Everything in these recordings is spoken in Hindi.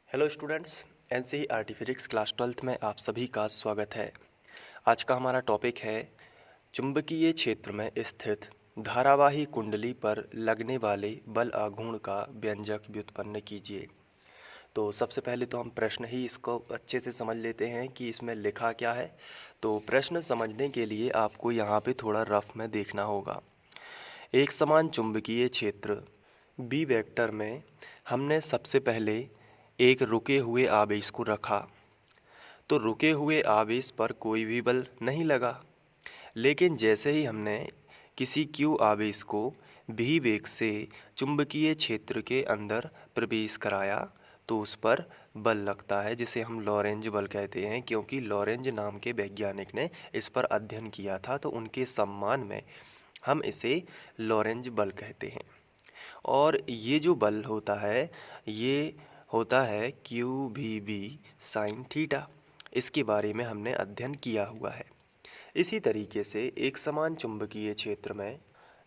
Hello students, NCERT physics class 12th में आप सभी का स्वागत है। आज का हमारा टॉपिक है चुंबकीय क्षेत्र में स्थित धारावाही कुंडली पर लगने वाले बल आघूर्ण का व्यंजक व्युत्पन्न कीजिए। तो सबसे पहले तो हम प्रश्न ही इसको अच्छे से समझ लेते हैं कि इसमें लिखा क्या है। तो प्रश्न समझने के लिए आपको यहाँ पे थोड़ा रफ में देखना होगा। एक समान चुंबकीय क्षेत्र बी वेक्टर में हमने सबसे पहले एक रुके हुए आवेश को रखा, तो रुके हुए आवेश पर कोई भी बल नहीं लगा। लेकिन जैसे ही हमने किसी क्यू आवेश को भी वेग से चुंबकीय क्षेत्र के अंदर प्रवेश कराया तो उस पर बल लगता है, जिसे हम लॉरेंज बल कहते हैं, क्योंकि लॉरेंज नाम के वैज्ञानिक ने इस पर अध्ययन किया था, तो उनके सम्मान में हम इसे लॉरेंज बल कहते हैं। और ये जो बल होता है ये होता है क्यू भी बी साइन थीटा। इसके बारे में हमने अध्ययन किया हुआ है। इसी तरीके से एक समान चुंबकीय क्षेत्र में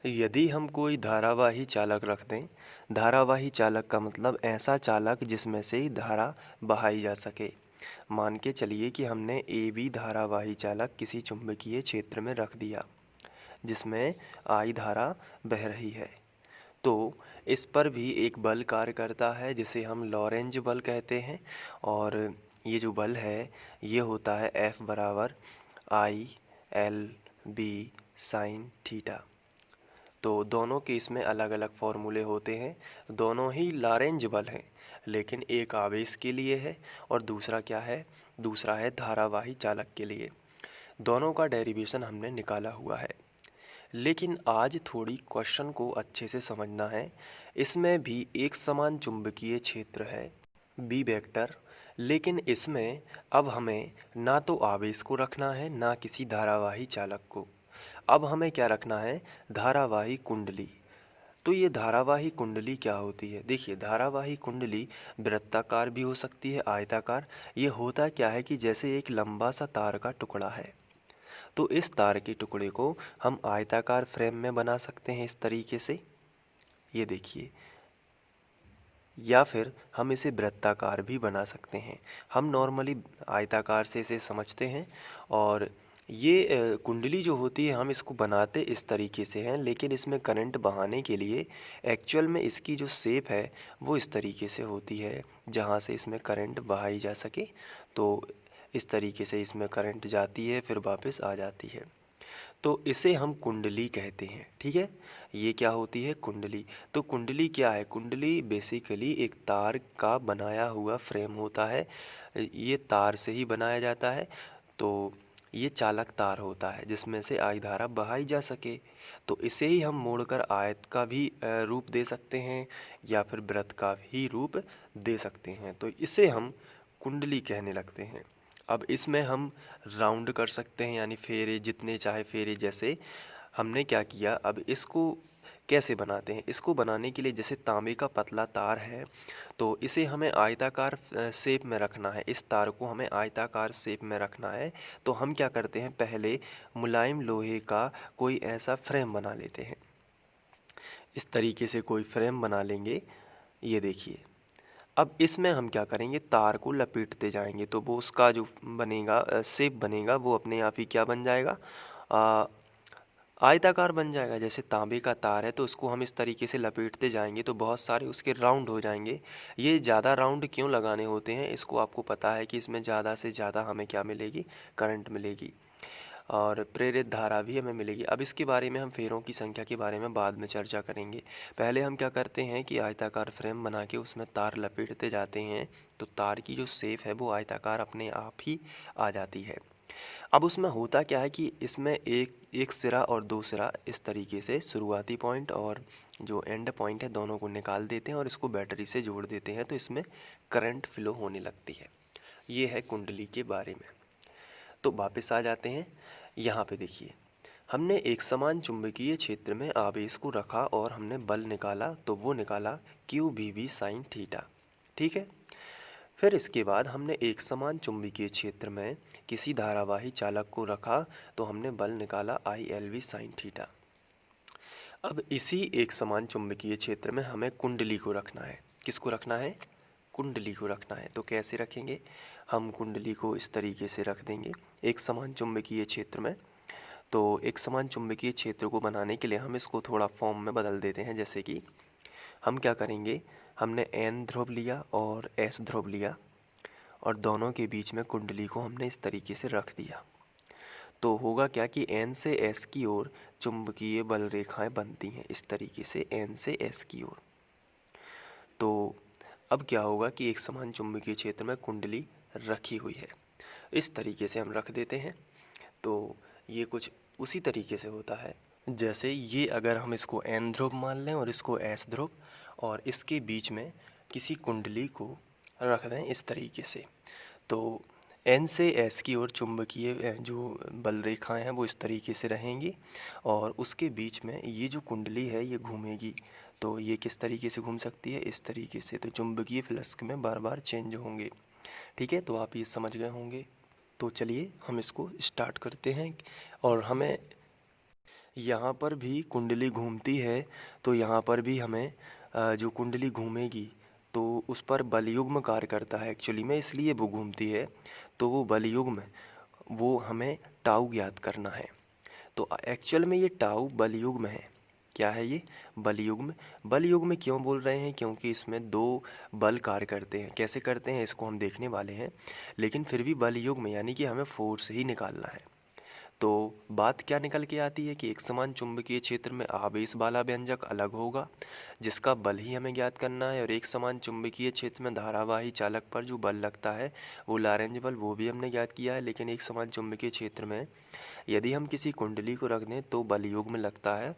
यदि हम कोई धारावाही चालक रख दें, धारावाही चालक का मतलब ऐसा चालक जिसमें से धारा बहाई जा सके। मान के चलिए कि हमने ए बी धारावाही चालक किसी चुंबकीय क्षेत्र में रख दिया जिसमें आई धारा बह रही है, तो इस पर भी एक बल कार्य करता है जिसे हम लॉरेंज बल कहते हैं। और ये जो बल है ये होता है F बराबर I L B sine theta. तो दोनों के इसमें अलग अलग फॉर्मूले होते हैं। दोनों ही लॉरेंज बल हैं, लेकिन एक आवेश के लिए है और दूसरा क्या है, दूसरा है धारावाही चालक के लिए। दोनों का डेरिवेशन हमने निकाला हुआ है। लेकिन आज थोड़ी क्वेश्चन को अच्छे से समझना है। इसमें भी एक समान चुंबकीय क्षेत्र है बी वेक्टर, लेकिन इसमें अब हमें ना तो आवेश को रखना है ना किसी धारावाही चालक को। अब हमें क्या रखना है, धारावाही कुंडली। तो ये धारावाही कुंडली क्या होती है, देखिए धारावाही कुंडली वृत्ताकार भी हो सकती है, आयताकार। ये होता क्या है कि जैसे एक लंबा सा तार का टुकड़ा है, तो इस तार के टुकड़े को हम आयताकार फ्रेम में बना सकते हैं इस तरीके से, ये देखिए, या फिर हम इसे वृत्ताकार भी बना सकते हैं। हम नॉर्मली आयताकार से इसे समझते हैं। और ये कुंडली जो होती है हम इसको बनाते इस तरीके से हैं, लेकिन इसमें करंट बहाने के लिए एक्चुअल में इसकी जो शेप है वो इस तरीके से होती है जहाँ से इसमें करंट बहाई जा सके। तो इस तरीके से इसमें करंट जाती है फिर वापस आ जाती है, तो इसे हम कुंडली कहते हैं। ठीक है, ये क्या होती है, कुंडली। तो कुंडली क्या है, कुंडली बेसिकली एक तार का बनाया हुआ फ्रेम होता है। ये तार से ही बनाया जाता है। तो ये चालक तार होता है जिसमें से आई धारा बहाई जा सके। तो इसे ही हम मोड़कर आयत का भी रूप दे सकते हैं या फिर वृत्त का भी रूप दे सकते हैं। तो इसे हम कुंडली कहने लगते हैं। अब इसमें हम राउंड कर सकते हैं, यानी फेरे जितने चाहे फेरे जैसे। हमने क्या किया, अब इसको कैसे बनाते हैं, इसको बनाने के लिए जैसे तांबे का पतला तार है, तो इसे हमें आयताकार शेप में रखना है। इस तार को हमें आयताकार शेप में रखना है। तो हम क्या करते हैं, पहले मुलायम लोहे का कोई ऐसा फ्रेम बना लेते हैं। इस तरीके से कोई फ्रेम बना लेंगे, ये देखिए। अब इसमें हम क्या करेंगे, तार को लपेटते जाएंगे, तो वो उसका जो बनेगा शेप बनेगा वो अपने आप ही क्या बन जाएगा, आ, आयताकार बन जाएगा। जैसे तांबे का तार है तो उसको हम इस तरीके से लपेटते जाएंगे तो बहुत सारे उसके राउंड हो जाएंगे। ये ज़्यादा राउंड क्यों लगाने होते हैं, इसको आपको पता है कि इसमें ज़्यादा से ज़्यादा हमें क्या मिलेगी, करंट मिलेगी और प्रेरित धारा भी हमें मिलेगी। अब इसके बारे में हम फेरों की संख्या के बारे में बाद में चर्चा करेंगे। पहले हम क्या करते हैं कि आयताकार फ्रेम बना के उसमें तार लपेटते जाते हैं, तो तार की जो शेप है वो आयताकार अपने आप ही आ जाती है। अब उसमें होता क्या है कि इसमें एक एक सिरा और दो सिरा इस तरीके से शुरुआती पॉइंट और जो एंड पॉइंट है दोनों को निकाल देते हैं और इसको बैटरी से जोड़ देते हैं, तो इसमें करंट फ्लो होने लगती है। ये है कुंडली के बारे में। तो वापस आ जाते हैं, यहाँ पे देखिए, हमने एक समान चुंबकीय क्षेत्र में आवेश को रखा और हमने बल निकाला, तो वो निकाला Q B V sine theta. ठीक है, फिर इसके बाद हमने एक समान चुंबकीय क्षेत्र में किसी धारावाही चालक को रखा, तो हमने बल निकाला I L V sine theta. अब इसी एक समान चुंबकीय क्षेत्र में हमें कुंडली को रखना है। किसको रखना है, कुंडली को रखना है। तो कैसे रखेंगे? हम कुंडली को इस तरीके से रख देंगे एक समान चुंबकीय क्षेत्र में। तो एक समान चुंबकीय क्षेत्र को बनाने के लिए हम इसको थोड़ा फॉर्म में बदल देते हैं। जैसे कि हम क्या करेंगे, हमने N ध्रुव लिया और S ध्रुव लिया और दोनों के बीच में कुंडली को हमने इस तरीके से रख दिया। तो होगा क्या कि N से S की ओर चुंबकीय बल रेखाएं बनती हैं, इस तरीके से N से S की ओर। तो अब क्या होगा कि एक समान चुंबकीय क्षेत्र में कुंडली रखी हुई है, इस तरीके से हम रख देते हैं। तो ये कुछ उसी तरीके से होता है जैसे ये, अगर हम इसको N ध्रुव मान लें और इसको S ध्रुव, और इसके बीच में किसी कुंडली को रख दें इस तरीके से, तो N से S की ओर चुंबकीय जो बल रेखाएं हैं वो इस तरीके से रहेंगी और उसके बीच में ये जो कुंडली है ये घूमेगी। तो ये किस तरीके से घूम सकती है? इस तरीके से। तो चुंबकीय फ्लक्स में बार बार चेंज होंगे। ठीक है, तो आप ये समझ गए होंगे। तो चलिए हम इसको स्टार्ट करते हैं। और हमें यहाँ पर भी कुंडली घूमती है, तो यहाँ पर भी हमें जो कुंडली घूमेगी तो उस पर बलयुग्म कार्य करता है एक्चुअली में, इसलिए वो घूमती है। तो वो बलयुग्म, वो हमें टाउ ज्ञात करना है। तो एक्चुअल में ये टाउ बलयुग्म है। क्या है ये? बलयुग्म। बलयुग्म क्यों बोल रहे हैं? क्योंकि इसमें दो बल कार्य करते हैं। कैसे करते हैं इसको हम देखने वाले हैं, लेकिन फिर भी बलयुग्म यानी कि हमें फोर्स ही निकालना है। तो बात क्या निकल के आती है कि एक समान चुंबकीय क्षेत्र में आवेश वाला व्यंजक अलग होगा जिसका बल ही हमें ज्ञात करना है, और एक समान चुंबकीय क्षेत्र में धारावाही चालक पर जो बल लगता है वो लॉरेंज बल, वो भी हमने ज्ञात किया है। लेकिन एक समान चुंबकीय क्षेत्र में यदि हम किसी कुंडली को रख दें तो बल युग्म लगता है,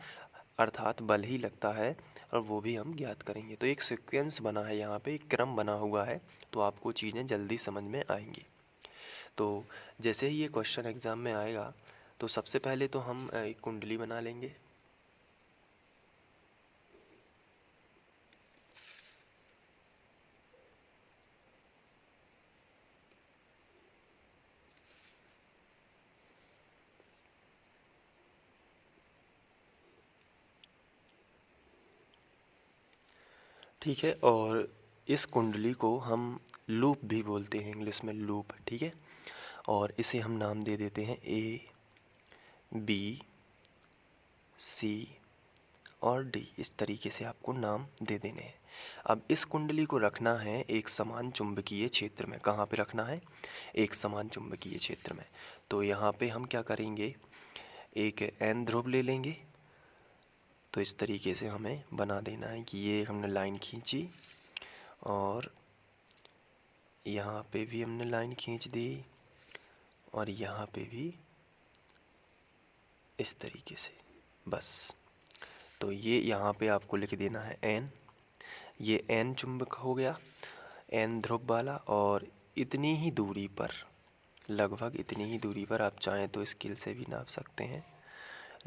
अर्थात बल ही लगता है, और वो भी हम ज्ञात करेंगे। तो एक सीक्वेंस बना है, यहाँ पे एक क्रम बना हुआ है, तो आपको चीज़ें जल्दी समझ में आएंगी। तो जैसे ही ये क्वेश्चन एग्ज़ाम में आएगा तो सबसे पहले तो हम एक कुंडली बना लेंगे। ठीक है, और इस कुंडली को हम लूप भी बोलते हैं, इंग्लिश में लूप। ठीक है, और इसे हम नाम दे देते हैं A, B, C और D। इस तरीके से आपको नाम दे देने हैं। अब इस कुंडली को रखना है एक समान चुंबकीय क्षेत्र में। कहाँ पे रखना है? एक समान चुंबकीय क्षेत्र में। तो यहाँ पे हम क्या करेंगे, एक N ध्रुव ले लेंगे। तो इस तरीके से हमें बना देना है कि ये हमने लाइन खींची और यहाँ पे भी हमने लाइन खींच दी और यहाँ पे भी इस तरीके से, बस। तो ये यहाँ पे आपको लिख देना है N। ये N चुंबक हो गया, N ध्रुव वाला, और इतनी ही दूरी पर, लगभग इतनी ही दूरी पर, आप चाहें तो स्केल से भी नाप सकते हैं,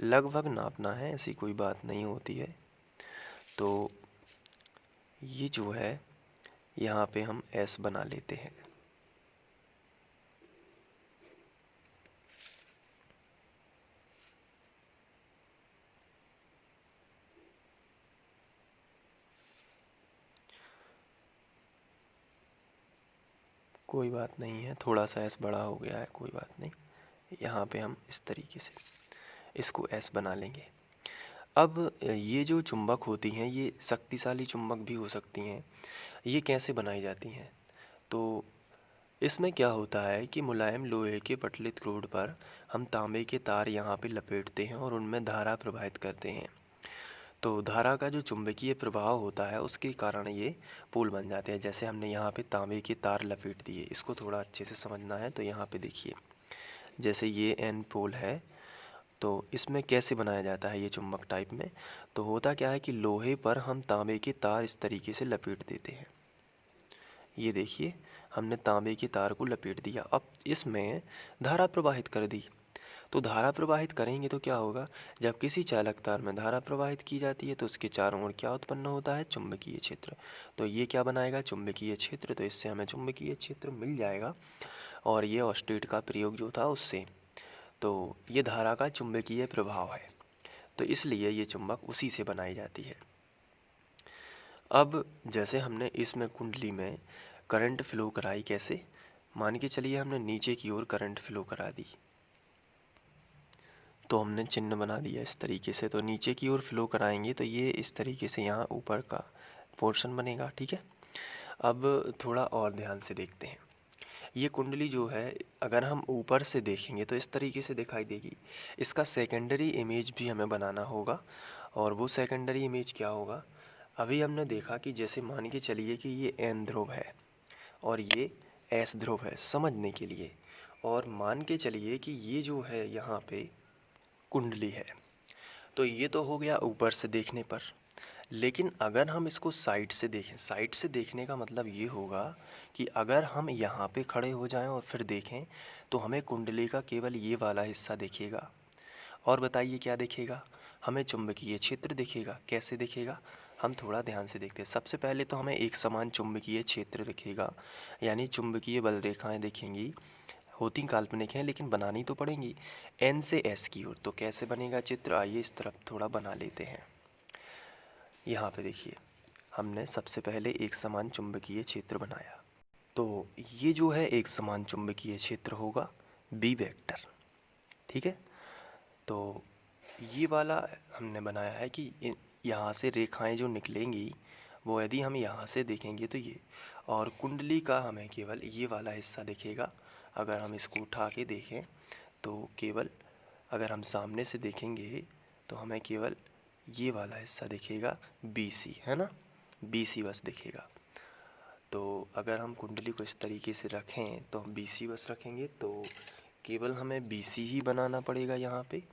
लगभग नापना है, ऐसी कोई बात नहीं होती है। तो ये जो है यहाँ पे हम S बना लेते हैं। कोई बात नहीं है, थोड़ा सा S बड़ा हो गया है, कोई बात नहीं। यहाँ पे हम इस तरीके से इसको S बना लेंगे। अब ये जो चुंबक होती हैं ये शक्तिशाली चुंबक भी हो सकती हैं। ये कैसे बनाई जाती हैं? तो इसमें क्या होता है कि मुलायम लोहे के पतले क्रूड पर हम तांबे के तार यहाँ पे लपेटते हैं और उनमें धारा प्रवाहित करते हैं। तो धारा का जो चुंबकीय प्रभाव होता है उसके कारण ये पोल बन जाते हैं। जैसे हमने यहाँ पे तांबे के तार लपेट दिए, इसको थोड़ा अच्छे से समझना है। तो यहाँ पे देखिए, जैसे ये N पोल है, तो इसमें कैसे बनाया जाता है ये चुंबक टाइप में? तो होता क्या है कि लोहे पर हम तांबे के तार इस तरीके से लपेट देते हैं। ये देखिए, हमने तांबे के तार को लपेट दिया। अब इसमें धारा प्रवाहित कर दी। तो धारा प्रवाहित करेंगे तो क्या होगा, जब किसी चालक तार में धारा प्रवाहित की जाती है तो उसके चारों ओर क्या उत्पन्न होता है? चुंबकीय क्षेत्र। तो ये क्या बनाएगा? चुंबकीय क्षेत्र। तो इससे हमें चुंबकीय क्षेत्र मिल जाएगा, और ये ऑस्टेट का प्रयोग जो था उससे। तो ये धारा का चुंबकीय प्रभाव है, तो इसलिए ये चुंबक उसी से बनाई जाती है। अब जैसे हमने इसमें कुंडली में करंट फ्लो कराई, कैसे, मान के चलिए हमने नीचे की ओर करंट फ्लो करा दी, तो हमने चिन्ह बना दिया इस तरीके से। तो नीचे की ओर फ्लो कराएंगे तो ये इस तरीके से यहाँ ऊपर का पोर्शन बनेगा, ठीक है। अब थोड़ा और ध्यान से देखते हैं। ये कुंडली जो है अगर हम ऊपर से देखेंगे तो इस तरीके से दिखाई देगी। इसका सेकेंडरी इमेज भी हमें बनाना होगा, और वो सेकेंडरी इमेज क्या होगा, अभी हमने देखा कि जैसे मान के चलिए कि ये एन ध्रुव है और ये एस ध्रुव है, समझने के लिए। और मान के चलिए कि ये जो है यहाँ पे कुंडली है, तो ये तो हो गया ऊपर से देखने पर। लेकिन अगर हम इसको साइड से देखें, साइड से देखने का मतलब ये होगा कि अगर हम यहाँ पे खड़े हो जाएं और फिर देखें तो हमें कुंडली का केवल ये वाला हिस्सा दिखेगा। और बताइए क्या दिखेगा, हमें चुंबकीय क्षेत्र दिखेगा। कैसे दिखेगा, हम थोड़ा ध्यान से देखते हैं। सबसे पहले तो हमें एक समान चुंबकीय क्षेत्र दिखेगा, यानी चुंबकीय बल रेखाएं दिखेंगी। होती काल्पनिक हैं लेकिन बनानी तो पड़ेंगी एन से एस की ओर। तो कैसे बनेगा चित्र, आइए इस तरफ थोड़ा बना लेते हैं। यहाँ पे देखिए, हमने सबसे पहले एक समान चुंबकीय क्षेत्र बनाया, तो ये जो है एक समान चुंबकीय क्षेत्र होगा, बी वेक्टर, ठीक है। तो ये वाला हमने बनाया है कि यहाँ से रेखाएं जो निकलेंगी वो यदि हम यहाँ से देखेंगे तो ये, और कुंडली का हमें केवल ये वाला हिस्सा दिखेगा। अगर हम इसको उठा के देखें तो केवल, अगर हम सामने से देखेंगे तो हमें केवल ये वाला हिस्सा दिखेगा, BC, है ना, BC बस दिखेगा। तो अगर हम कुंडली को इस तरीके से रखें तो हम BC बस रखेंगे, तो केवल हमें BC ही बनाना पड़ेगा यहाँ पे।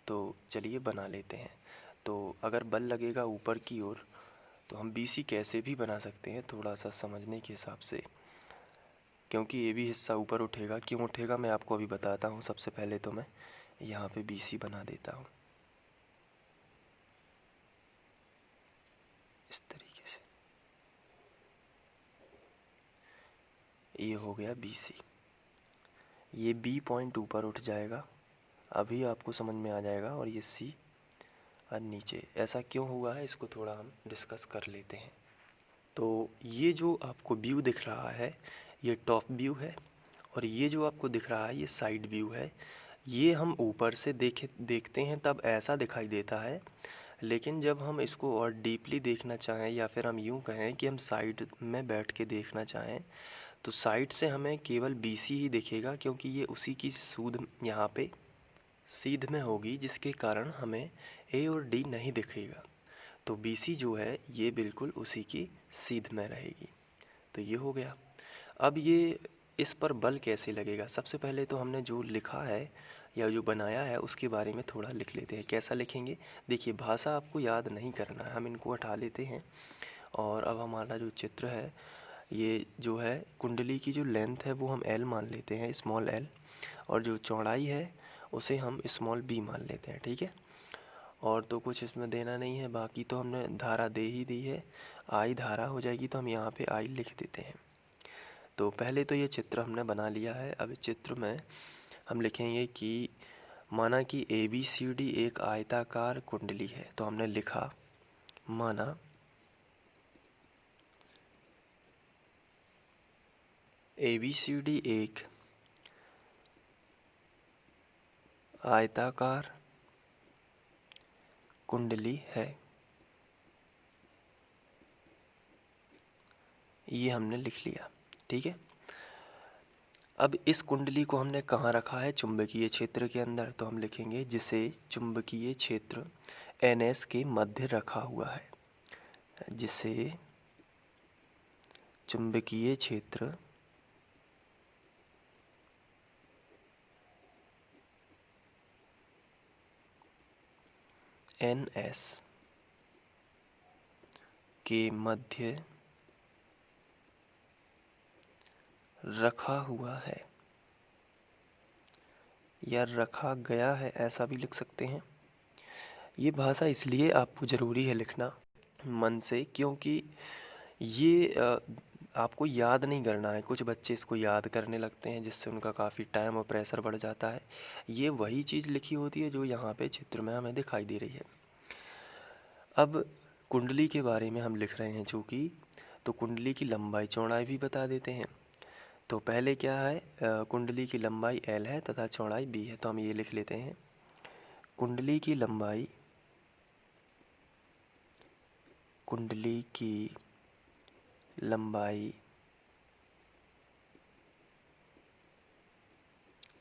तो चलिए बना लेते हैं। तो अगर बल लगेगा ऊपर की ओर तो हम BC कैसे भी बना सकते हैं, थोड़ा सा समझने के हिसाब से, क्योंकि ये भी हिस्सा ऊपर उठेगा। क्यों उठेगा मैं आपको अभी बताता हूँ। सबसे पहले तो मैं यहाँ पे BC बना देता हूँ इस तरीके से, ये हो गया BC। ये B पॉइंट ऊपर उठ जाएगा, अभी आपको समझ में आ जाएगा। और ये C और नीचे, ऐसा क्यों हुआ है इसको थोड़ा हम डिस्कस कर लेते हैं। तो ये जो आपको व्यू दिख रहा है ये टॉप व्यू है, और ये जो आपको दिख रहा है ये साइड व्यू है। ये हम ऊपर से देखते हैं तब ऐसा दिखाई देता है, लेकिन जब हम इसको और डीपली देखना चाहें, या फिर हम यूँ कहें कि हम साइड में बैठ के देखना चाहें, तो साइड से हमें केवल BC ही दिखेगा, क्योंकि ये उसी की सूद यहाँ पे सीध में होगी, जिसके कारण हमें A और D नहीं दिखेगा। तो BC जो है ये बिल्कुल उसी की सीध में रहेगी। तो ये हो गया। अब ये इस पर बल कैसे लगेगा, सबसे पहले तो हमने जो लिखा है या जो बनाया है उसके बारे में थोड़ा लिख लेते हैं। कैसा लिखेंगे, देखिए भाषा आपको याद नहीं करना है, हम इनको हटा लेते हैं। और अब हमारा जो चित्र है, ये जो है कुंडली की जो लेंथ है वो हम L मान लेते हैं, स्मॉल l, और जो चौड़ाई है उसे हम स्मॉल b मान लेते हैं, ठीक है। और तो कुछ इसमें देना नहीं है, बाकी तो हमने धारा दे ही दी है। I धारा हो जाएगी, तो हम यहाँ पे I लिख देते हैं। तो पहले तो ये चित्र हमने बना लिया है। अब इस चित्र में हम लिखेंगे कि माना कि ABCD एक आयताकार कुंडली है। तो हमने लिखा, माना ABCD एक आयताकार कुंडली है, ये हमने लिख लिया, ठीक है। अब इस कुंडली को हमने कहाँ रखा है, चुंबकीय क्षेत्र के अंदर। तो हम लिखेंगे जिसे चुंबकीय क्षेत्र NS के मध्य रखा हुआ है, जिसे चुंबकीय क्षेत्र NS के मध्य रखा हुआ है, या रखा गया है, ऐसा भी लिख सकते हैं। ये भाषा इसलिए आपको ज़रूरी है लिखना मन से, क्योंकि ये आपको याद नहीं करना है। कुछ बच्चे इसको याद करने लगते हैं, जिससे उनका काफ़ी टाइम और प्रेशर बढ़ जाता है। ये वही चीज़ लिखी होती है जो यहाँ पे चित्र में हमें दिखाई दे रही है। अब कुंडली के बारे में हम लिख रहे हैं चूँकि, तो कुंडली की लंबाई चौड़ाई भी बता देते हैं। तो पहले क्या है, कुंडली की लंबाई L है तथा चौड़ाई B है, तो हम ये लिख लेते हैं। कुंडली की लंबाई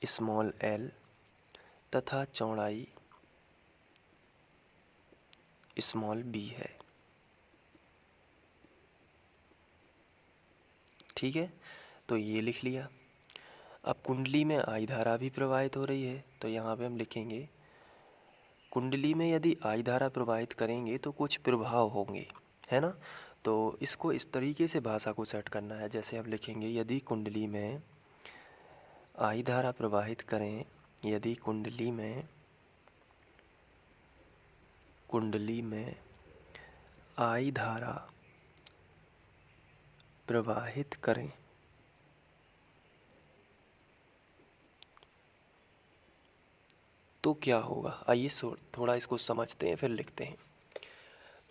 स्मॉल l तथा चौड़ाई स्मॉल b है। ठीक है, तो ये लिख लिया। अब कुंडली में आई धारा भी प्रवाहित हो रही है, तो यहाँ पे हम लिखेंगे कुंडली में यदि आई धारा प्रवाहित करेंगे तो कुछ प्रभाव होंगे, है ना। तो इसको इस तरीके से भाषा को सेट करना है, जैसे हम लिखेंगे यदि कुंडली में आई धारा प्रवाहित करें, यदि कुंडली में आई धारा प्रवाहित करें तो क्या होगा। आइए थोड़ा इसको समझते हैं फिर लिखते हैं।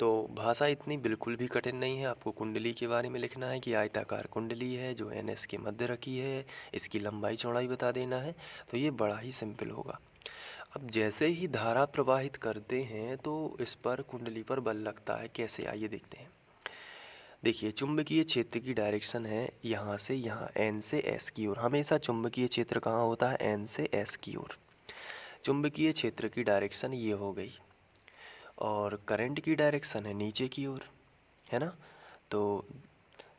तो भाषा इतनी बिल्कुल भी कठिन नहीं है। आपको कुंडली के बारे में लिखना है कि आयताकार कुंडली है जो NS के मध्य रखी है, इसकी लंबाई चौड़ाई बता देना है। तो ये बड़ा ही सिंपल होगा। अब जैसे ही धारा प्रवाहित करते हैं तो इस पर कुंडली पर बल लगता है। कैसे, आइए देखते हैं। देखिए, चुंबकीय क्षेत्र की डायरेक्शन है यहाँ से यहाँ, N से S की ओर। हमेशा चुंबकीय क्षेत्र कहाँ होता है, N से S की ओर। चुंबकीय क्षेत्र की डायरेक्शन ये हो गई और करंट की डायरेक्शन है नीचे की ओर, है ना। तो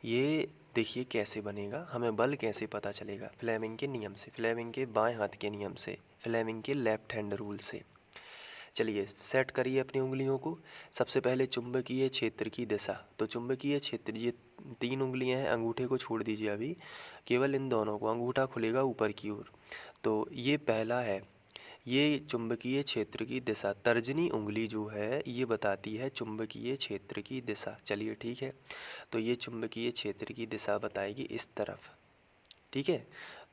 ये देखिए कैसे बनेगा, हमें बल कैसे पता चलेगा। फ्लेमिंग के नियम से, फ्लेमिंग के बाएं हाथ के नियम से, फ्लेमिंग के लेफ्ट हैंड रूल से। चलिए सेट करिए अपनी उंगलियों को। सबसे पहले चुंबकीय क्षेत्र की दिशा। तो चुंबकीय क्षेत्र, ये 3 उंगलियां हैं, अंगूठे को छोड़ दीजिए अभी, केवल इन दोनों को, अंगूठा खुलेगा ऊपर की ओर। तो ये पहला है, ये चुंबकीय क्षेत्र की दिशा। तर्जनी उंगली जो है ये बताती है चुंबकीय क्षेत्र की दिशा। चलिए ठीक है, तो ये चुंबकीय क्षेत्र की दिशा बताएगी इस तरफ। ठीक है,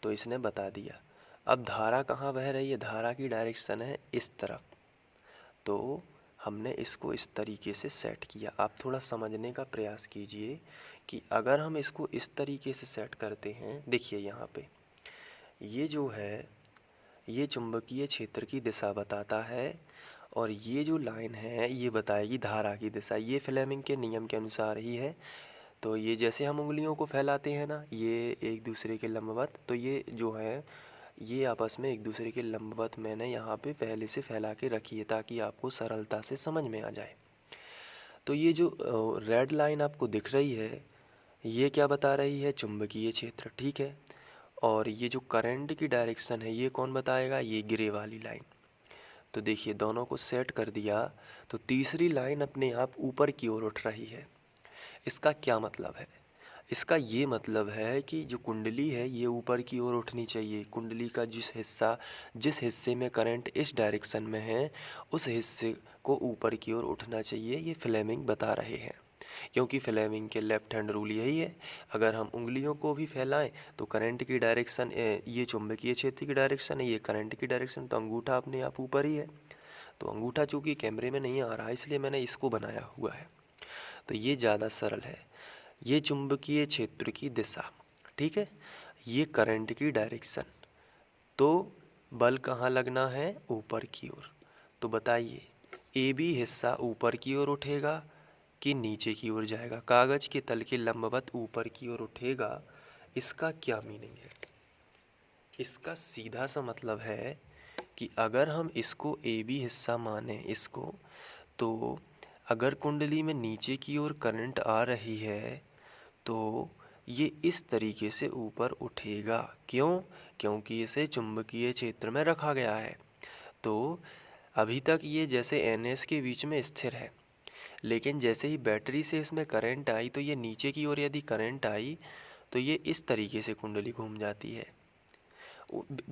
तो इसने बता दिया। अब धारा कहाँ बह रही है, धारा की डायरेक्शन है इस तरफ। तो हमने इसको इस तरीके से सेट किया। आप थोड़ा समझने का प्रयास कीजिए कि अगर हम इसको इस तरीके से सेट करते हैं, देखिए यहाँ पे ये जो है ये चुंबकीय क्षेत्र की दिशा बताता है और ये जो लाइन है ये बताएगी धारा की दिशा। ये फ्लेमिंग के नियम के अनुसार ही है। तो ये जैसे हम उंगलियों को फैलाते हैं ना, ये एक दूसरे के लंबवत, तो ये जो है ये आपस में एक दूसरे के लंबवत मैंने यहाँ पे पहले से फैला के रखी है ताकि आपको सरलता से समझ में आ जाए। तो ये जो रेड लाइन आपको दिख रही है ये क्या बता रही है, चुंबकीय क्षेत्र। ठीक है, और ये जो करंट की डायरेक्शन है ये कौन बताएगा, ये ग्रे वाली लाइन। तो देखिए दोनों को सेट कर दिया तो तीसरी लाइन अपने आप ऊपर की ओर उठ रही है। इसका क्या मतलब है, इसका ये मतलब है कि जो कुंडली है ये ऊपर की ओर उठनी चाहिए। कुंडली का जिस हिस्से में करंट इस डायरेक्शन में है उस हिस्से को ऊपर की ओर उठना चाहिए। ये फ्लेमिंग बता रहे हैं, क्योंकि फ्लेमिंग के लेफ्ट हैंड रूल यही है। अगर हम उंगलियों को भी फैलाएं तो करंट की डायरेक्शन, ये चुंबकीय क्षेत्र की डायरेक्शन है, ये करंट की डायरेक्शन, तो अंगूठा अपने आप ऊपर ही है। तो अंगूठा चूंकि कैमरे में नहीं आ रहा इसलिए मैंने इसको बनाया हुआ है। तो ये ज़्यादा सरल है। ये चुंबकीय क्षेत्र की दिशा, ठीक है, ये करंट की डायरेक्शन। तो बल कहाँ लगना है, ऊपर की ओर। तो बताइए AB हिस्सा ऊपर की ओर उठेगा कि नीचे की ओर जाएगा। कागज के तल के लंबवत ऊपर की ओर उठेगा। इसका क्या मीनिंग है, इसका सीधा सा मतलब है कि अगर हम इसको AB हिस्सा माने इसको, तो अगर कुंडली में नीचे की ओर करंट आ रही है तो ये इस तरीके से ऊपर उठेगा। क्यों, क्योंकि इसे चुंबकीय क्षेत्र में रखा गया है। तो अभी तक ये जैसे NS के बीच में स्थिर है, लेकिन जैसे ही बैटरी से इसमें करंट आई तो ये नीचे की ओर यदि करंट आई तो ये इस तरीके से कुंडली घूम जाती है।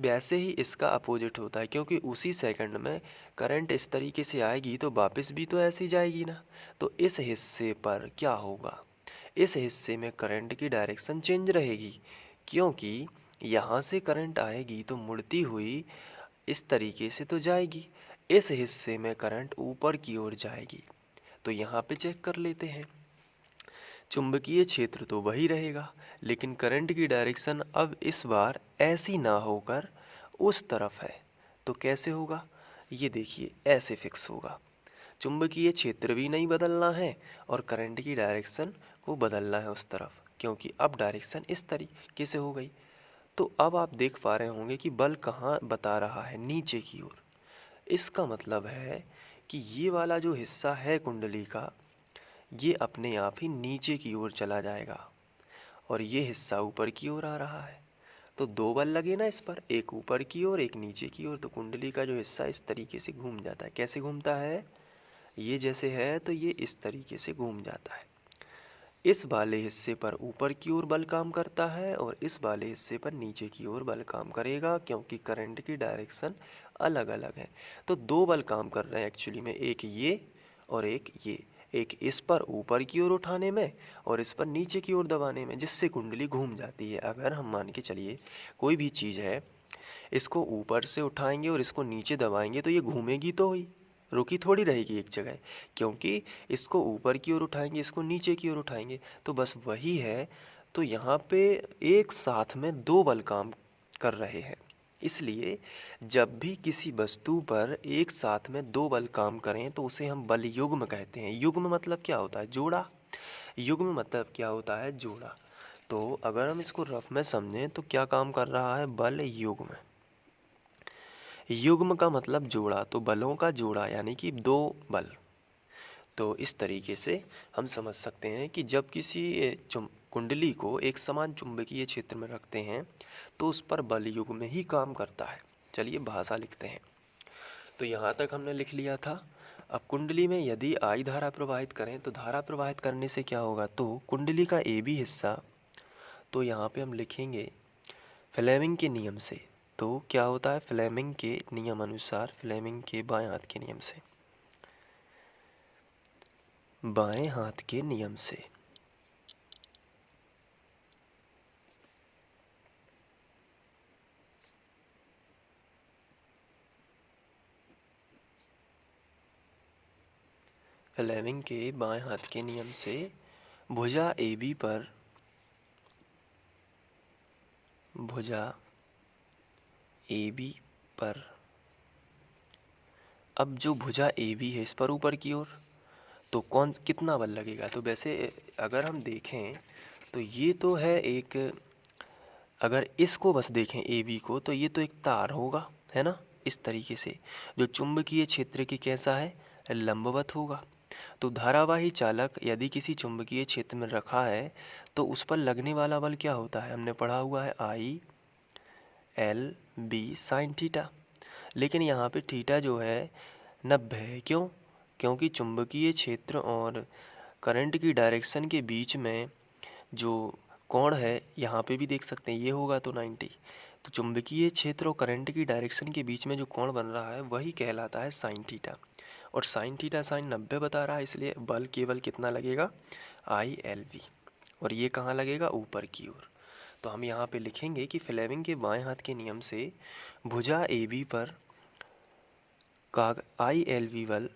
वैसे ही इसका अपोजिट होता है, क्योंकि उसी सेकंड में करंट इस तरीके से आएगी तो वापस भी तो ऐसे ही जाएगी ना। तो इस हिस्से पर क्या होगा, इस हिस्से में करंट की डायरेक्शन चेंज रहेगी, क्योंकि यहाँ से करंट आएगी तो मुड़ती हुई इस तरीके से तो जाएगी। इस हिस्से में करंट ऊपर की ओर जाएगी। तो यहाँ पे चेक कर लेते हैं। चुंबकीय क्षेत्र तो वही रहेगा, लेकिन करंट की डायरेक्शन अब इस बार ऐसी ना होकर उस तरफ है। तो कैसे होगा, ये देखिए ऐसे फिक्स होगा। चुंबकीय क्षेत्र भी नहीं बदलना है और करंट की डायरेक्शन को बदलना है उस तरफ, क्योंकि अब डायरेक्शन इस तरीके से हो गई। तो अब आप देख पा रहे होंगे कि बल कहाँ बता रहा है, नीचे की ओर। इसका मतलब है कि ये वाला जो हिस्सा है कुंडली का, ये अपने आप ही नीचे की ओर चला जाएगा और ये हिस्सा ऊपर की ओर आ रहा है। तो दो बल लगे ना इस पर, एक ऊपर की ओर एक नीचे की ओर। तो कुंडली का जो हिस्सा इस तरीके से घूम जाता है। कैसे घूमता है, ये जैसे है तो ये इस तरीके से घूम जाता है। इस वाले हिस्से पर ऊपर की ओर बल काम करता है और इस वाले हिस्से पर नीचे की ओर बल काम करेगा, क्योंकि करंट की डायरेक्शन अलग अलग है। तो दो बल काम कर रहे हैं एक्चुअली में, एक ये और एक ये। एक इस पर ऊपर की ओर उठाने में और इस पर नीचे की ओर दबाने में, जिससे कुंडली घूम जाती है। अगर हम मान के चलिए कोई भी चीज़ है, इसको ऊपर से उठाएंगे और इसको नीचे दबाएंगे तो ये घूमेगी तो ही, रुकी थोड़ी रहेगी एक जगह, क्योंकि इसको ऊपर की ओर उठाएंगे, इसको नीचे की ओर उठाएंगे। तो बस वही है। तो यहाँ पे एक साथ में दो बल काम कर रहे हैं। इसलिए जब भी किसी वस्तु पर एक साथ में दो बल काम करें तो उसे हम बल युग्म कहते हैं। युग्म मतलब क्या होता है, जोड़ा। युग्म मतलब क्या होता है, जोड़ा। तो अगर हम इसको रफ में समझें तो क्या काम कर रहा है, बल युग्म। युग्म का मतलब जोड़ा, तो बलों का जोड़ा यानी कि दो बल। तो इस तरीके से हम समझ सकते हैं कि जब किसी कुंडली को एक समान चुंबकीय क्षेत्र में रखते हैं तो उस पर बल युग्म ही काम करता है। चलिए भाषा लिखते हैं। तो यहाँ तक हमने लिख लिया था। अब कुंडली में यदि आई धारा प्रवाहित करें तो धारा प्रवाहित करने से क्या होगा, तो कुंडली का ए बी हिस्सा, तो यहाँ पे हम लिखेंगे फ्लेमिंग के नियम से। तो क्या होता है, फ्लेमिंग के नियम अनुसार, फ्लेमिंग के बाएं हाथ के नियम से, बाएं हाथ के नियम से फ्लेमिंग के बाएं हाथ के नियम से भुजा ए बी पर, भुजा ए बी पर, अब जो भुजा ए बी है इस पर ऊपर की ओर, तो कौन कितना बल लगेगा। तो वैसे अगर हम देखें तो ये तो है एक, अगर इसको बस देखें ए बी को, तो ये तो एक तार होगा, है ना, इस तरीके से, जो चुंबकीय क्षेत्र की कैसा है, लंबवत होगा। तो धारावाही चालक यदि किसी चुंबकीय क्षेत्र में रखा है तो उस पर लगने वाला बल क्या होता है, हमने पढ़ा हुआ है I L B sine theta. लेकिन यहाँ पे थीटा जो है 90 है। क्यों, क्योंकि चुंबकीय क्षेत्र और करंट की डायरेक्शन के बीच में जो कोण है, यहाँ पे भी देख सकते हैं, ये होगा तो 90। तो चुंबकीय क्षेत्र और करंट की डायरेक्शन के बीच में जो कोण बन रहा है वही कहलाता है साइन थीटा। और साइन थीटा साइन 90 बता रहा है, इसलिए बल केवल कितना लगेगा, आई एल वी। और ये कहाँ लगेगा, ऊपर की ओर। तो हम यहाँ पे लिखेंगे कि फ्लेमिंग के बाएं हाथ के नियम से भुजा ए बी पर का आई एल वी बल,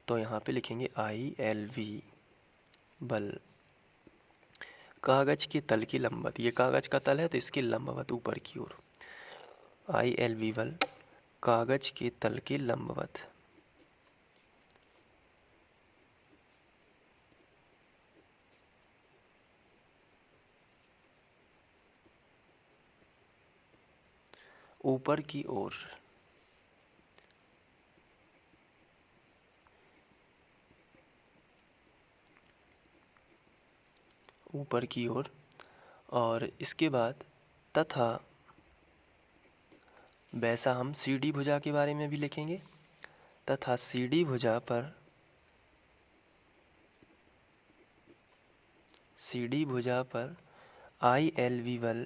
तो यहाँ पे लिखेंगे आई एल वी बल कागज के तल की लंबवत, ये कागज का तल है तो इसकी लंबवत ऊपर की ओर, आई एल वी बल कागज के तल के लंबवत। ऊपर की ओर, ऊपर की ओर। और इसके बाद तथा, वैसा हम सी डी भुजा के बारे में भी लिखेंगे। तथा सी डी भुजा पर, सी डी भुजा पर आई एल वी बल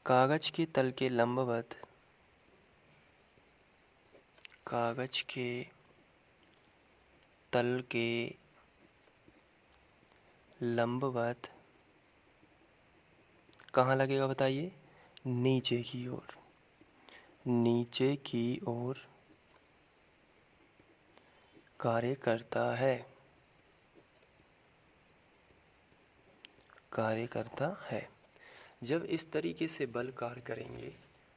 कागज के तल के लंबवत, कागज के तल के लंबवत कहाँ लगेगा बताइए, नीचे की ओर, नीचे की ओर कार्य करता है, कार्य करता है। जब इस तरीके से बल कार्य करेंगे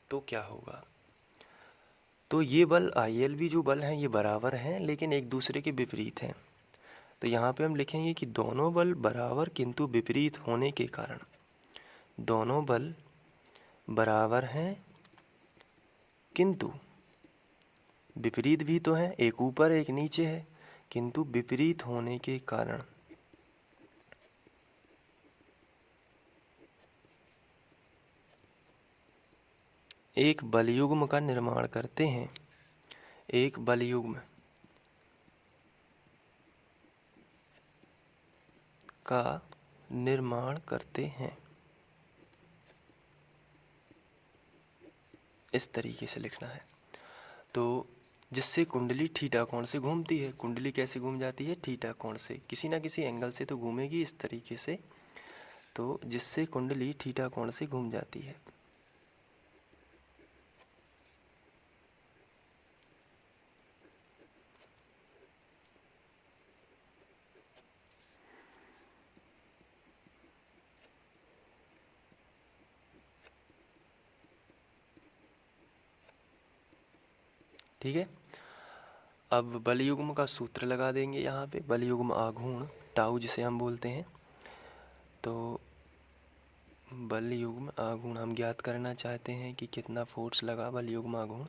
तो क्या होगा? तो ये बल ILV जो बल हैं ये बराबर हैं लेकिन एक दूसरे के विपरीत हैं। तो यहाँ पे हम लिखेंगे कि दोनों बल बराबर किंतु विपरीत होने के कारण, दोनों बल बराबर हैं किंतु विपरीत भी तो हैं, एक ऊपर एक नीचे है, किंतु विपरीत होने के कारण एक बलयुग्म का निर्माण करते हैं, एक बलयुग्म का निर्माण करते हैं। इस तरीके से लिखना है। तो जिससे कुंडली थीटा कोण से घूमती है। कुंडली कैसे घूम जाती है? थीटा कोण से, किसी ना किसी एंगल से तो घूमेगी इस तरीके से। तो जिससे कुंडली थीटा कोण से घूम जाती है। ठीक है। अब बलयुग्म का सूत्र लगा देंगे यहाँ पे। बलयुग्म आघूर्ण टाउ जिसे हम बोलते हैं। तो बलयुग्म आघूर्ण हम ज्ञात करना चाहते हैं कि कितना फोर्स लगा बलयुग्म आघूर्ण।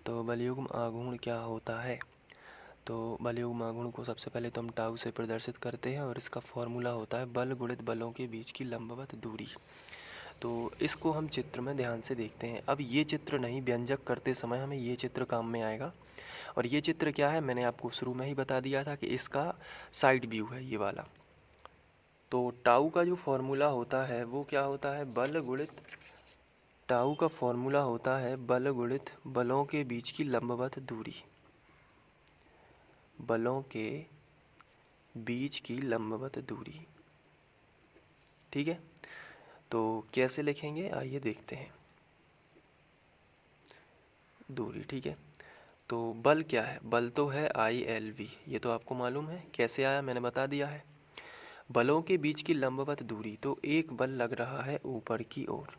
तो बलयुग्म आघूर्ण क्या होता है? तो बलयुग्म आघूर्ण को सबसे पहले तो हम टाउ से प्रदर्शित करते हैं और इसका फॉर्मूला होता है बल गुणित बलों के बीच की लंबवत दूरी। तो इसको हम चित्र में ध्यान से देखते हैं। अब ये चित्र नहीं, व्यंजक करते समय हमें ये चित्र काम में आएगा। और ये चित्र क्या है, मैंने आपको शुरू में ही बता दिया था कि इसका साइड व्यू है ये वाला। तो टाउ का जो फॉर्मूला होता है वो क्या होता है? बल गुणित, टाउ का फॉर्मूला होता है बल गुणित बलों के बीच की लंबवत दूरी। बलों के बीच की लंबवत दूरी। ठीक है। तो कैसे लिखेंगे आइए देखते हैं। दूरी, ठीक है। तो बल क्या है? बल तो है ILV, ये तो आपको मालूम है। कैसे आया मैंने बता दिया है। बलों के बीच की लंबवत दूरी, तो एक बल लग रहा है ऊपर की ओर,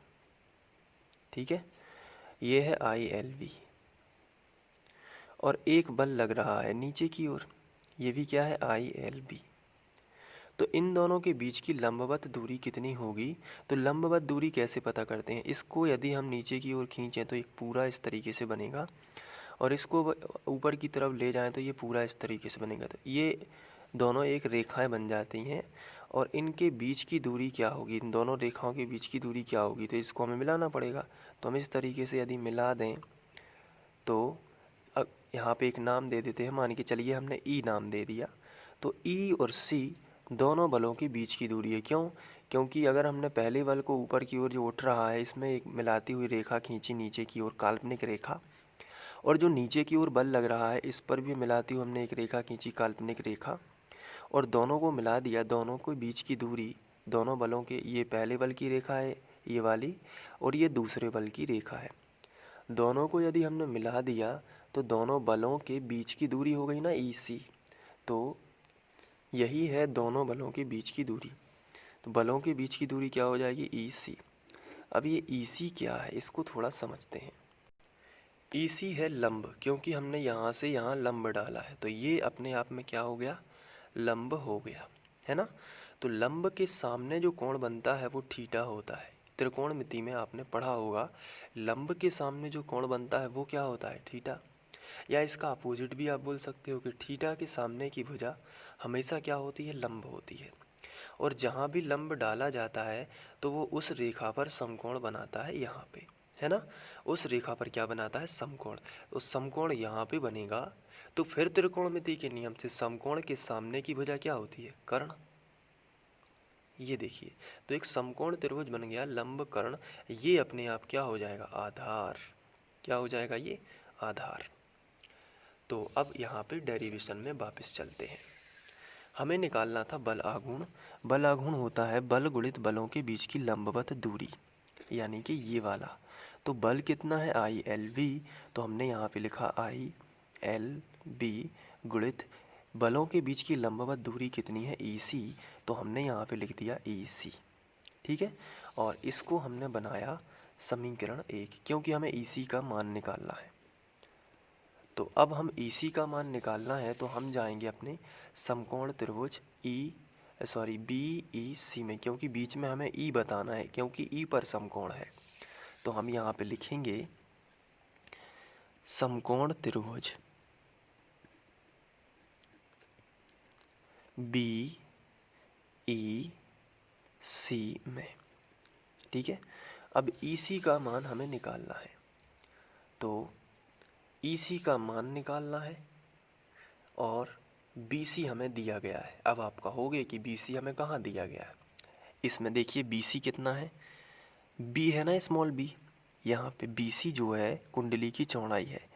ठीक है, ये है ILV। और एक बल लग रहा है नीचे की ओर, ये भी क्या है? ILB। तो इन दोनों के बीच की लंबवत दूरी कितनी होगी? तो लंबवत दूरी कैसे पता करते हैं? इसको यदि हम नीचे की ओर खींचें तो एक पूरा इस तरीके से बनेगा, और इसको ऊपर की तरफ ले जाएं तो ये पूरा इस तरीके से बनेगा। तो ये दोनों एक रेखाएं बन जाती हैं, और इनके बीच की दूरी क्या होगी? इन दोनों रेखाओं के बीच की दूरी क्या होगी? तो इसको हमें मिलाना पड़ेगा। तो हम इस तरीके से यदि मिला दें तो अब यहाँ पे एक नाम दे देते हैं, मान के चलिए हमने E नाम दे दिया। तो E और C दोनों बलों के बीच की दूरी है। क्यों? क्योंकि अगर हमने पहले बल को ऊपर की ओर जो उठ रहा है इसमें एक मिलाती हुई रेखा खींची नीचे की ओर, काल्पनिक रेखा, और जो नीचे की ओर बल लग रहा है इस पर भी मिलाती हुई हमने एक रेखा खींची, काल्पनिक रेखा, और दोनों को मिला दिया। दोनों के बीच की दूरी, दोनों बलों के, ये पहले बल की रेखा है ये वाली, और ये दूसरे बल की रेखा है। दोनों को यदि हमने मिला दिया तो दोनों बलों के बीच की दूरी हो गई ना EC। तो यही है दोनों बलों के बीच की दूरी। तो बलों के बीच की दूरी क्या हो जाएगी? EC। अब ये EC क्या है इसको थोड़ा समझते हैं। EC है लंब, क्योंकि हमने यहाँ से यहाँ लंब डाला है, तो ये अपने आप में क्या हो गया? लंब हो गया, है ना। तो लंब के सामने जो कोण बनता है वो थीटा होता है। त्रिकोणमिति में आपने पढ़ा होगा, लंब के सामने जो कोण बनता है वो क्या होता है? थीटा। या इसका अपोजिट भी आप बोल सकते हो कि थीटा के सामने की भुजा हमेशा क्या होती है? लंब होती है। और जहाँ भी लंब डाला जाता है तो वो उस रेखा पर समकोण बनाता है, यहाँ पे, है ना। उस रेखा पर क्या बनाता है? समकोण। तो समकोण यहाँ पे बनेगा। तो फिर त्रिकोणमिति के नियम से समकोण के सामने की भुजा क्या होती है? कर्ण। ये देखिए, तो एक समकोण त्रिभुज बन गया लंब कर्ण। ये अपने आप क्या हो जाएगा? आधार। क्या हो जाएगा? ये आधार। तो अब यहाँ पे डेरिवेशन में वापस चलते हैं। हमें निकालना था बल आघूर्ण। बल आघूर्ण होता है बल गुणित बलों के बीच की लंबवत दूरी, यानी कि ये वाला। तो बल कितना है? ILV। तो हमने यहाँ पे लिखा ILV गुणित बलों के बीच की लंबवत दूरी कितनी है EC, तो हमने यहाँ पे लिख दिया EC। ठीक है, और इसको हमने बनाया समीकरण 1, क्योंकि हमें EC का मान निकालना है। तो अब हम EC का मान निकालना है तो हम जाएंगे अपने समकोण त्रिभुज BEC में, क्योंकि बीच में हमें E बताना है, क्योंकि E पर समकोण है। तो हम यहाँ पे लिखेंगे समकोण त्रिभुज BEC में। ठीक है, अब EC का मान हमें निकालना है, तो EC का मान निकालना है और BC हमें दिया गया है। अब आप कहोगे कि BC हमें कहाँ दिया गया है, इसमें देखिए BC कितना है, B है ना, स्मॉल b। यहाँ पे BC जो है कुंडली की चौड़ाई है।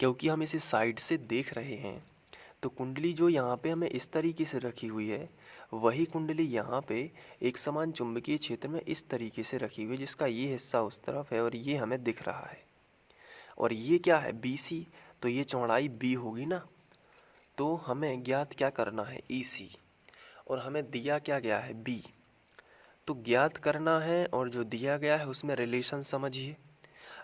क्योंकि हम इसे साइड से देख रहे हैं तो कुंडली जो यहाँ पे हमें इस तरीके से रखी हुई है, वही कुंडली यहाँ पे एक समान चुंबकीय क्षेत्र में इस तरीके से रखी हुई है, जिसका ये हिस्सा उस तरफ है और ये हमें दिख रहा है। और ये क्या है, BC, तो ये चौड़ाई B होगी ना। तो हमें ज्ञात क्या करना है, EC, और हमें दिया क्या गया है, B। तो ज्ञात करना है और जो दिया गया है उसमें रिलेशन समझिए,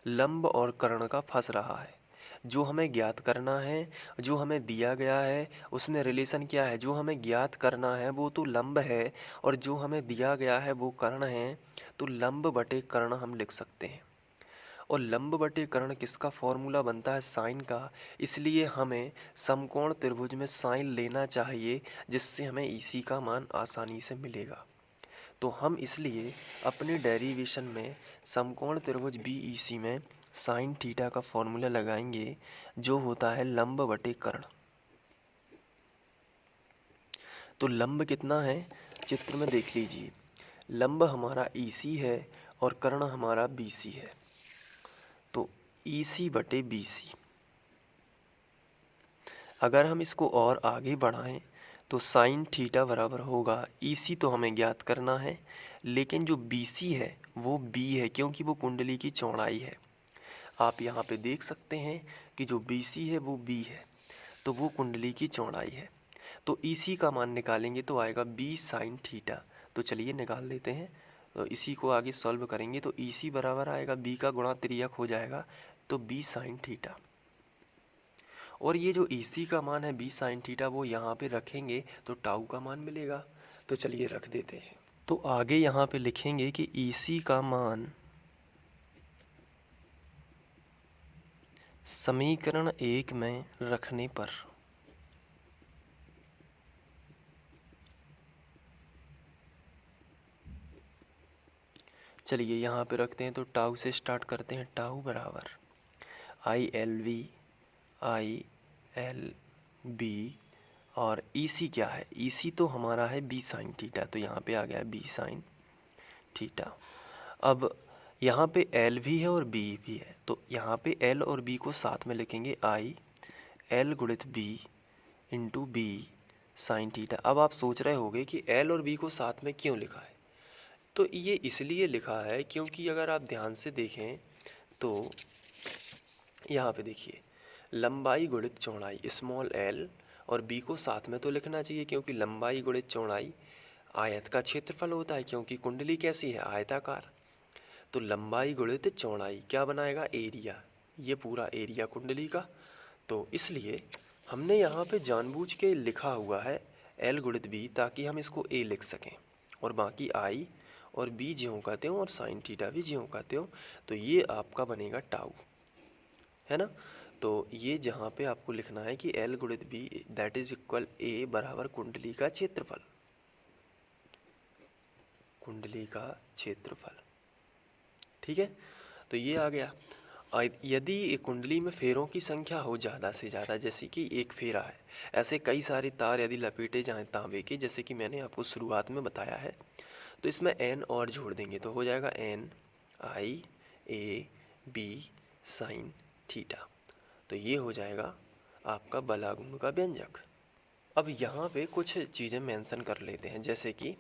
लंब और कर्ण का फंस रहा है। जो हमें ज्ञात करना है, जो हमें दिया गया है, उसमें रिलेशन क्या है, जो हमें ज्ञात करना है वो तो लंब है और जो हमें दिया गया है वो कर्ण है। तो लंब बटे कर्ण हम लिख सकते हैं, और लंब बटे कर्ण किसका फॉर्मूला बनता है, साइन का। इसलिए हमें समकोण त्रिभुज में साइन लेना चाहिए, जिससे हमें EC का मान आसानी से मिलेगा। तो हम इसलिए अपने डेरिवेशन में समकोण त्रिभुज BEC में साइन थीटा का फॉर्मूला लगाएंगे, जो होता है लंब बटे कर्ण। तो लंब कितना है, चित्र में देख लीजिए, लंब हमारा EC है और कर्ण हमारा BC है। तो EC बटे BC, अगर हम इसको और आगे बढ़ाएं तो साइन थीटा बराबर होगा, EC तो हमें ज्ञात करना है, लेकिन जो BC है वो B है, क्योंकि वो कुंडली की चौड़ाई है। आप यहाँ पे देख सकते हैं कि जो BC है वो B है, तो वो कुंडली की चौड़ाई है। तो EC का मान निकालेंगे तो आएगा B साइन थीटा। तो चलिए निकाल लेते हैं, तो इसी को आगे सॉल्व करेंगे तो EC बराबर आएगा B का गुणा त्रियक हो जाएगा, तो B साइन थीटा। और ये जो EC का मान है B साइन थीटा, वो यहाँ पे रखेंगे तो टाउ का मान मिलेगा। तो चलिए रख देते हैं। तो आगे यहाँ पे लिखेंगे कि EC का मान समीकरण 1 में रखने पर चलिए यहाँ पे रखते हैं, तो टाउ से स्टार्ट करते हैं। टाउ बराबर ILV और EC क्या है, EC तो हमारा है B साइन थीटा, तो यहाँ पे आ गया B साइन थीटा। अब यहाँ पे L भी है और B भी है, तो यहाँ पे L और B को साथ में लिखेंगे, IL गुणित B into B sine theta. अब आप सोच रहे होंगे कि L और B को साथ में क्यों लिखा है, तो ये इसलिए लिखा है क्योंकि अगर आप ध्यान से देखें तो यहाँ पे देखिए, लंबाई गुणित चौड़ाई स्मॉल l, और b को साथ में तो लिखना चाहिए, क्योंकि लंबाई गुणित चौड़ाई आयत का क्षेत्रफल होता है, क्योंकि कुंडली कैसी है, आयताकार। तो लंबाई गुणित चौड़ाई क्या बनाएगा, एरिया, ये पूरा एरिया कुंडली का। तो इसलिए हमने यहाँ पे जानबूझ के लिखा हुआ है l गुणित b, ताकि हम इसको a लिख सकें और बाकी i और b ज्यों का त्यों और साइन थीटा भी ज्यों का त्यों। तो ये आपका बनेगा टाउ, है ना। तो ये जहाँ पे आपको लिखना है कि L गुणित B that is equal A बराबर कुंडली का क्षेत्रफल, कुंडली का क्षेत्रफल। ठीक है, तो ये आ गया। यदि कुंडली में फेरों की संख्या हो ज़्यादा से ज़्यादा, जैसे कि एक फेरा है, ऐसे कई सारे तार यदि लपेटे जाएं तांबे के, जैसे कि मैंने आपको शुरुआत में बताया है, तो इसमें n और जोड़ देंगे तो हो जाएगा NIAB साइन थीटा। तो ये हो जाएगा आपका बलागुण का व्यंजक। अब यहाँ पे कुछ चीज़ें मेंशन कर लेते हैं, जैसे कि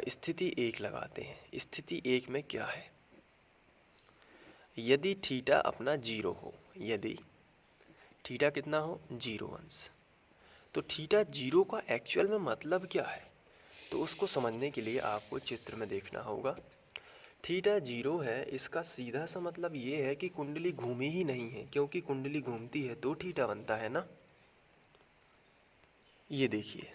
स्थिति 1 लगाते हैं। स्थिति 1 में क्या है, यदि थीटा अपना 0 हो, यदि थीटा कितना हो, 0 अंश। तो थीटा 0 का एक्चुअल में मतलब क्या है, तो उसको समझने के लिए आपको चित्र में देखना होगा। थीटा 0 है, इसका सीधा सा मतलब ये है कि कुंडली घूमी ही नहीं है, क्योंकि कुंडली घूमती है तो थीटा बनता है ना। ये देखिए,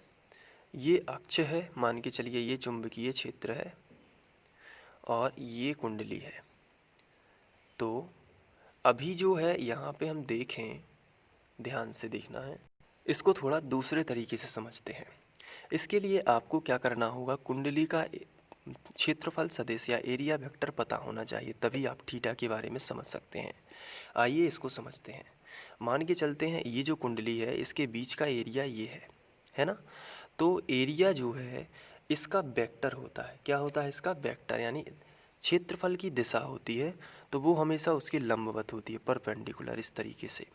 ये अक्ष है, मान के चलिए ये चुंबकीय क्षेत्र है और ये कुंडली है। तो अभी जो है यहाँ पे हम देखें, ध्यान से देखना है, इसको थोड़ा दूसरे तरीके से समझते हैं। इसके लिए आपको क्या करना होगा, कुंडली का क्षेत्रफल सदिश या एरिया वेक्टर पता होना चाहिए, तभी आप थीटा के बारे में समझ सकते हैं। आइए इसको समझते हैं। मान के चलते हैं ये जो कुंडली है इसके बीच का एरिया ये है ना। तो एरिया जो है इसका वेक्टर होता है, क्या होता है इसका वेक्टर, यानी क्षेत्रफल की दिशा होती है, तो वो हमेशा उसके लंबवत होती है, परपेंडिकुलर, इस तरीके से।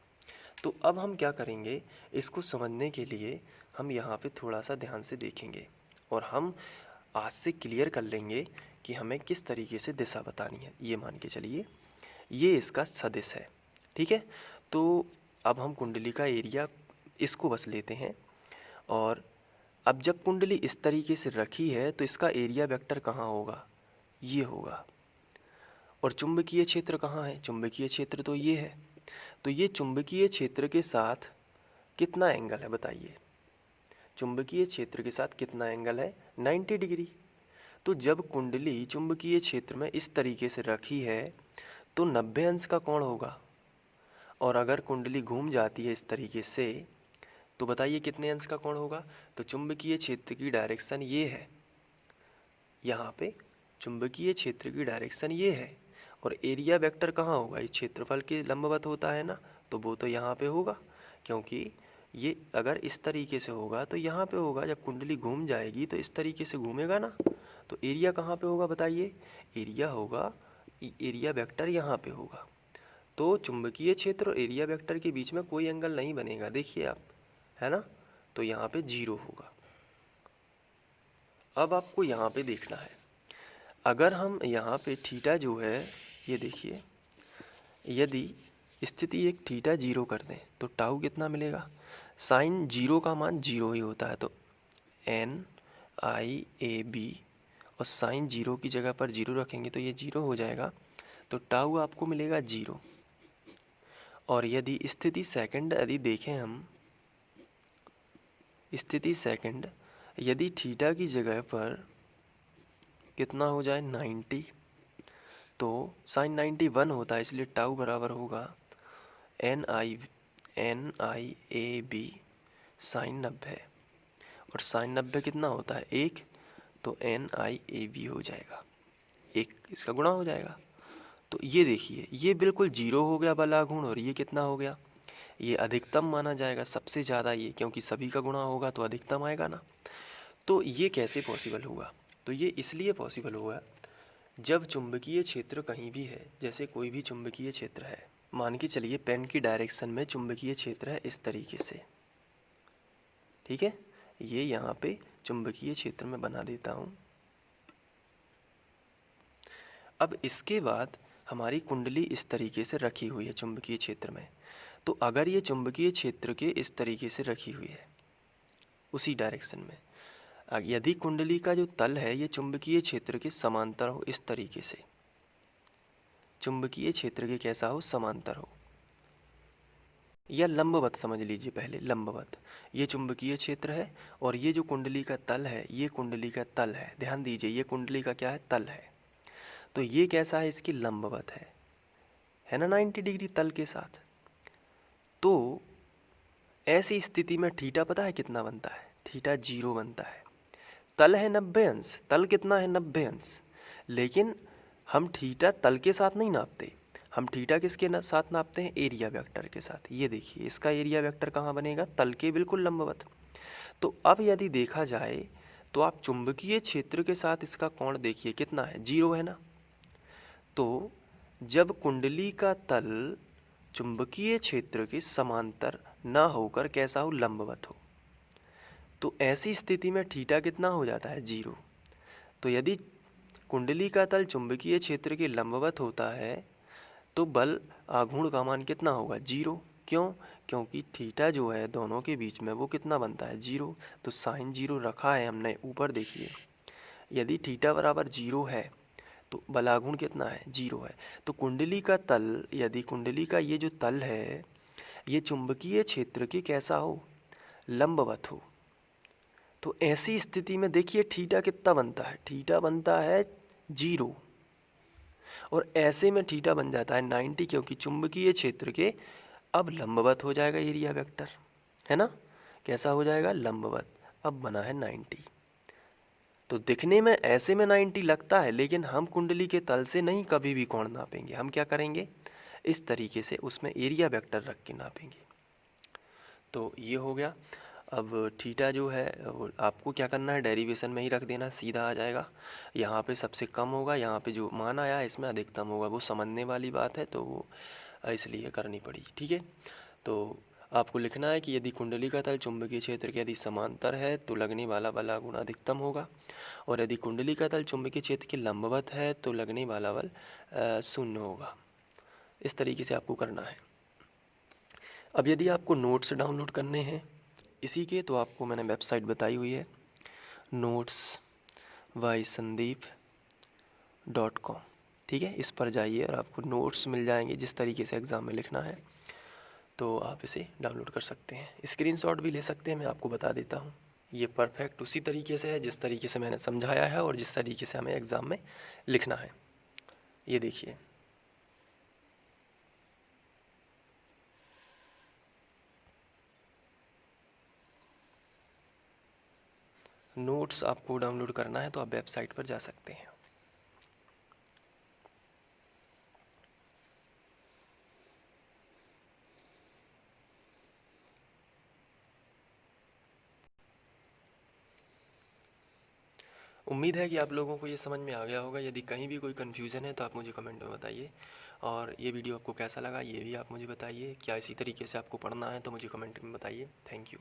तो अब हम क्या करेंगे, इसको समझने के लिए हम यहाँ पे थोड़ा सा ध्यान से देखेंगे और हम आज से क्लियर कर लेंगे कि हमें किस तरीके से दिशा बतानी है। ये मान के चलिए ये इसका सदिश है, ठीक है। तो अब हम कुंडली का एरिया इसको बस लेते हैं, और अब जब कुंडली इस तरीके से रखी है तो इसका एरिया वेक्टर कहाँ होगा, ये होगा। और चुंबकीय क्षेत्र कहाँ है, चुंबकीय क्षेत्र तो ये है। तो ये चुंबकीय क्षेत्र के साथ कितना एंगल है बताइए, चुंबकीय क्षेत्र के साथ कितना एंगल है, 90 डिग्री। तो जब कुंडली चुंबकीय क्षेत्र में इस तरीके से रखी है तो 90 अंश का कोण होगा, और अगर कुंडली घूम जाती है इस तरीके से तो बताइए कितने अंश का कोण होगा। तो चुंबकीय क्षेत्र की डायरेक्शन ये है, यहाँ पे चुंबकीय क्षेत्र की डायरेक्शन ये है, और एरिया वेक्टर कहाँ होगा, इस क्षेत्रफल के लंबवत होता है ना, तो वो तो यहाँ पे होगा, क्योंकि ये अगर इस तरीके से होगा तो यहाँ पे होगा। जब कुंडली घूम जाएगी तो इस तरीके से घूमेगा ना, तो एरिया कहाँ पे होगा बताइए, एरिया होगा, एरिया वेक्टर यहाँ पे होगा। तो चुंबकीय क्षेत्र और एरिया वेक्टर के बीच में कोई एंगल नहीं बनेगा, देखिए आप, है ना। तो यहाँ पे 0 होगा। अब आपको यहाँ पे देखना है, अगर हम यहाँ पे थीटा जो है, ये देखिए, यदि स्थिति एक थीटा 0 कर दें तो टाउ कितना मिलेगा, साइन 0 का मान 0 ही होता है, तो NIAB, और साइन 0 की जगह पर 0 रखेंगे तो ये 0 हो जाएगा, तो टाउ आपको मिलेगा 0। और यदि स्थिति सेकंड यदि देखें हम, स्थिति सेकंड यदि थीटा की जगह पर कितना हो जाए 90, तो साइन 91 होता है, इसलिए टाउ बराबर होगा NIAB साइन 90, और साइन 90 कितना होता है 1, तो NIAB हो जाएगा 1, इसका गुणा हो जाएगा। तो ये देखिए ये बिल्कुल 0 हो गया बला गुण, और ये कितना हो गया, ये अधिकतम माना जाएगा, सबसे ज़्यादा ये, क्योंकि सभी का गुणा होगा तो अधिकतम आएगा ना। तो ये कैसे पॉसिबल हुआ, तो ये इसलिए पॉसिबल हुआ जब चुंबकीय क्षेत्र कहीं भी है, जैसे कोई भी चुंबकीय क्षेत्र है, मान के चलिए पेन की डायरेक्शन में चुंबकीय क्षेत्र है इस तरीके से, ठीक है, ये यहाँ पे चुंबकीय क्षेत्र में बना देता हूँ। अब इसके बाद हमारी कुंडली इस तरीके से रखी हुई है चुंबकीय क्षेत्र में, तो अगर ये चुंबकीय क्षेत्र के इस तरीके से रखी हुई है उसी डायरेक्शन में, यदि कुंडली का जो तल है ये चुंबकीय क्षेत्र के समांतर हो, इस तरीके से चुंबकीय क्षेत्र के कैसा हो, समांतर हो, या लंबवत समझ लीजिए, पहले लंबवत, ये चुंबकीय क्षेत्र है और ये जो कुंडली का तल है ये कुंडली का तल है, ध्यान दीजिए ये कुंडली का क्या है, तल है। तो ये कैसा है, इसकी लंबवत है ना, 90 डिग्री तल के साथ। तो ऐसी स्थिति में थीटा पता है कितना बनता है, थीटा 0 बनता है। तल है 90 अंश, तल कितना है 90 अंश, लेकिन हम थीटा तल के साथ नहीं नापते, हम थीटा किसके साथ नापते हैं, एरिया वेक्टर के साथ। ये देखिए इसका एरिया वेक्टर कहाँ बनेगा, तल के बिल्कुल लंबवत। तो अब यदि देखा जाए तो आप चुंबकीय क्षेत्र के साथ इसका कोण देखिए कितना है, 0 है ना। तो जब कुंडली का तल चुंबकीय क्षेत्र के समांतर ना होकर कैसा हो, लंबवत हो, तो ऐसी स्थिति में थीटा कितना हो जाता है, 0। तो यदि कुंडली का तल चुंबकीय क्षेत्र के लंबवत होता है तो बल आघूर्ण का मान कितना होगा, 0। क्यों? क्योंकि थीटा जो है दोनों के बीच में वो कितना बनता है, 0। तो साइन 0 रखा है हमने ऊपर, देखिए यदि थीटा बराबर 0 है तो बलागुण कितना है, 0 है। तो कुंडली का तल, यदि कुंडली का ये जो तल है ये चुंबकीय क्षेत्र के कैसा हो, लंबवत हो, तो ऐसी स्थिति में देखिए थीटा कितना बनता है, थीटा बनता है 0, और ऐसे में थीटा बन जाता है 90, क्योंकि चुंबकीय क्षेत्र के अब लंबवत हो जाएगा एरिया वेक्टर, है ना, कैसा हो जाएगा, लंबवत। अब बना है 90। तो दिखने में ऐसे में 90 लगता है, लेकिन हम कुंडली के तल से नहीं कभी भी कोण नापेंगे, हम क्या करेंगे, इस तरीके से उसमें एरिया वेक्टर रख के नापेंगे। तो ये हो गया। अब थीटा जो है वो आपको क्या करना है, डेरिवेशन में ही रख देना, सीधा आ जाएगा। यहाँ पे सबसे कम होगा, यहाँ पे जो मान आया है इसमें अधिकतम होगा, वो समझने वाली बात है, तो वो इसलिए करनी पड़ी, ठीक है। तो आपको लिखना है कि यदि कुंडली का तल चुंबकीय क्षेत्र के यदि समांतर है तो लगने वाला बल गुणा अधिकतम होगा, और यदि कुंडली का तल चुंबकीय क्षेत्र के लंबवत है तो लगने वाला बल 0 होगा। इस तरीके से आपको करना है। अब यदि आपको नोट्स डाउनलोड करने हैं इसी के, तो आपको मैंने वेबसाइट बताई हुई है, notes@sandeep.com, ठीक है। इस पर जाइए और आपको नोट्स मिल जाएंगे जिस तरीके से एग्ज़ाम में लिखना है, तो आप इसे डाउनलोड कर सकते हैं। स्क्रीनशॉट भी ले सकते हैं, मैं आपको बता देता हूँ। ये परफेक्ट उसी तरीके से है जिस तरीके से मैंने समझाया है और जिस तरीके से हमें एग्ज़ाम में लिखना है। ये देखिए, नोट्स आपको डाउनलोड करना है तो आप वेबसाइट पर जा सकते हैं। उम्मीद है कि आप लोगों को ये समझ में आ गया होगा। यदि कहीं भी कोई कन्फ्यूज़न है तो आप मुझे कमेंट में बताइए, और ये वीडियो आपको कैसा लगा ये भी आप मुझे बताइए। क्या इसी तरीके से आपको पढ़ना है तो मुझे कमेंट में बताइए। Thank you.